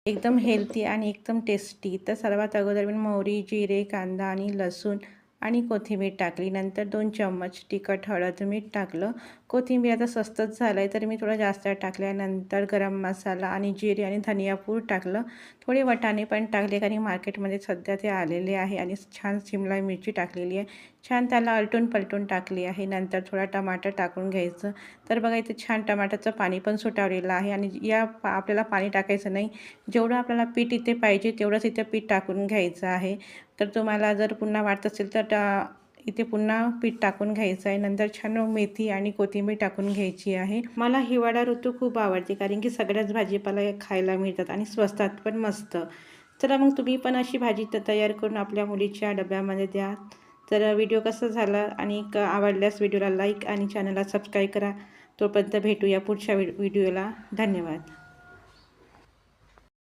एकदम हेल्दी आणि एकदम टेस्टी. तर सर्वात अगोदर मी मोहरी, जिरे, कांदा आणि लसूण आणि कोथिंबीर टाकली. नंतर 2 चम्मच तिखट, हळद, मीठ टाकलं. कोथिंबीर आता स्वस्तच झालं आहे तर मी थोडं जास्त टाकल्यानंतर गरम मसाला आणि जिरे आणि धनिया पूड टाकलं. थोडे वाटाणे पण टाकले कारण मार्केटमध्ये सध्या ते आलेले आहे आणि छान शिमला मिरची टाकलेली आहे. छान त्याला आलटून-पलटून टाकली आहे. नंतर थोडा टमाटर टाकून घ्यायचं. तर बघा इथे छान टमाटरचं पाणी पण सुटावलेलं आहे आणि आपल्याला पाणी टाकायचं नाही. जेवढं आपल्याला पीठ इथे पाहिजे तेवढंच इथे पीठ टाकून घ्यायचं आहे. तर तुम्हाला जर पुन्हा वाटत असेल तर इथे पुन्हा पीठ टाकून घ्यायचं आहे. नंतर छान मेथी आणि कोथिंबीर टाकून घ्यायची आहे. मला हिवाळा ऋतू खूप आवडते कारण की सगळ्याच भाजीपाला खायला मिळतात आणि स्वस्तात पण मस्त. चला मग तुम्ही पण अशी भाजी तयार करून आपल्या मुलीच्या डब्यामध्ये द्या. तर व्हिडिओ कसा झाला आणि आवडल्यास व्हिडिओला लाईक आणि चॅनलला सबस्क्राईब करा. तोपर्यंत भेटूया पुढच्या व्हिडिओला. धन्यवाद.